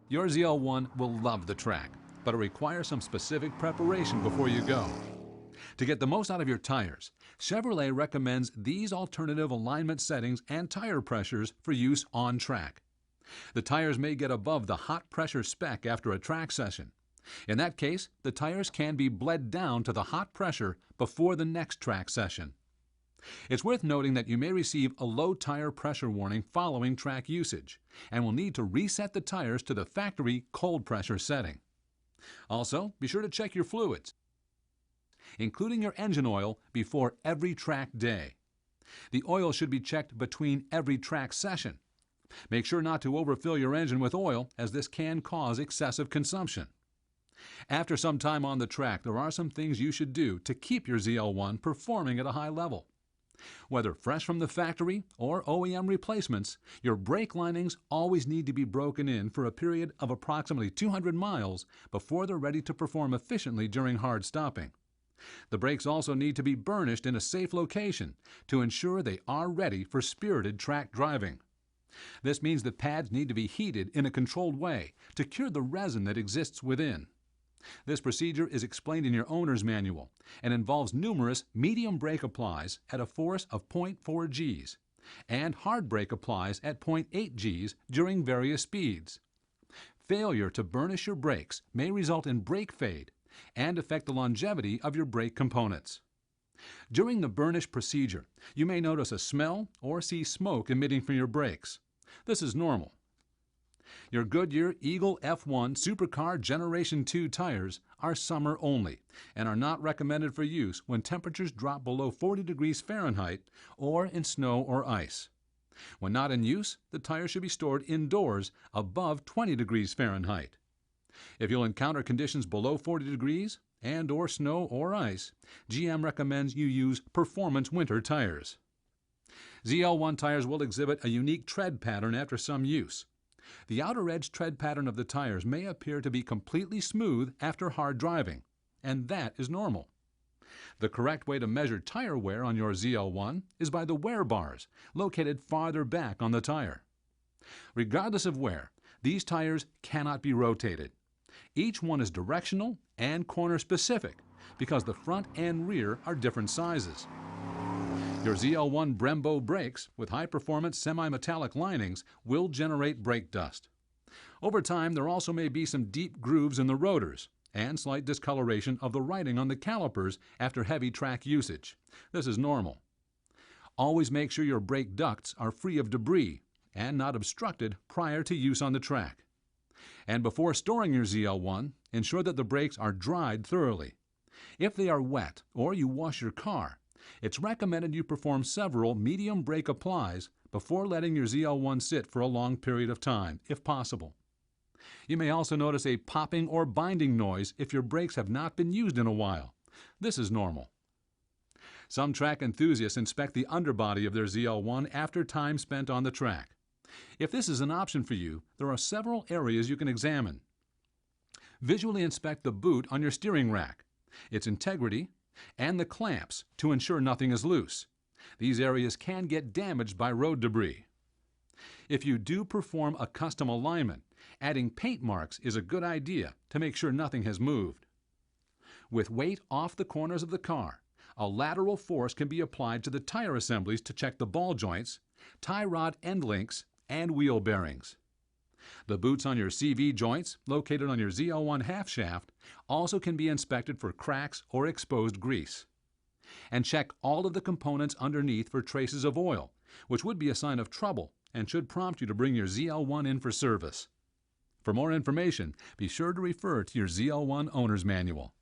Your ZL1 will love the track, but it requires some specific preparation before you go. To get the most out of your tires, Chevrolet recommends these alternative alignment settings and tire pressures for use on track. The tires may get above the hot pressure spec after a track session. In that case, the tires can be bled down to the hot pressure before the next track session. It's worth noting that you may receive a low tire pressure warning following track usage and will need to reset the tires to the factory cold pressure setting. Also, be sure to check your fluids, including your engine oil, before every track day. The oil should be checked between every track session. Make sure not to overfill your engine with oil, as this can cause excessive consumption. After some time on the track, there are some things you should do to keep your ZL1 performing at a high level. Whether fresh from the factory or OEM replacements, your brake linings always need to be broken in for a period of approximately 200 miles before they're ready to perform efficiently during hard stopping. The brakes also need to be burnished in a safe location to ensure they are ready for spirited track driving. This means the pads need to be heated in a controlled way to cure the resin that exists within. This procedure is explained in your owner's manual and involves numerous medium brake applies at a force of 0.4 Gs and hard brake applies at 0.8 Gs during various speeds. Failure to burnish your brakes may result in brake fade and affect the longevity of your brake components. During the burnish procedure, you may notice a smell or see smoke emitting from your brakes. This is normal. Your Goodyear Eagle F1 Supercar Generation 2 tires are summer only and are not recommended for use when temperatures drop below 40 degrees Fahrenheit or in snow or ice. When not in use, the tires should be stored indoors above 20 degrees Fahrenheit. If you'll encounter conditions below 40 degrees and/or snow or ice, GM recommends you use performance winter tires. ZL1 tires will exhibit a unique tread pattern after some use. The outer edge tread pattern of the tires may appear to be completely smooth after hard driving, and that is normal. The correct way to measure tire wear on your ZL1 is by the wear bars located farther back on the tire. Regardless of wear, these tires cannot be rotated. Each one is directional and corner specific because the front and rear are different sizes. Your ZL1 Brembo brakes with high-performance semi-metallic linings will generate brake dust. Over time, there also may be some deep grooves in the rotors and slight discoloration of the writing on the calipers after heavy track usage. This is normal. Always make sure your brake ducts are free of debris and not obstructed prior to use on the track. And before storing your ZL1, ensure that the brakes are dried thoroughly. If they are wet or you wash your car, it's recommended you perform several medium brake applies before letting your ZL1 sit for a long period of time, if possible. You may also notice a popping or binding noise if your brakes have not been used in a while. This is normal. Some track enthusiasts inspect the underbody of their ZL1 after time spent on the track. If this is an option for you, there are several areas you can examine. Visually inspect the boot on your steering rack, its integrity, and the clamps to ensure nothing is loose. These areas can get damaged by road debris. If you do perform a custom alignment, adding paint marks is a good idea to make sure nothing has moved. With weight off the corners of the car, a lateral force can be applied to the tire assemblies to check the ball joints, tie rod end links, and wheel bearings. The boots on your CV joints, located on your ZL1 half shaft, also can be inspected for cracks or exposed grease. And check all of the components underneath for traces of oil, which would be a sign of trouble and should prompt you to bring your ZL1 in for service. For more information, be sure to refer to your ZL1 Owner's Manual.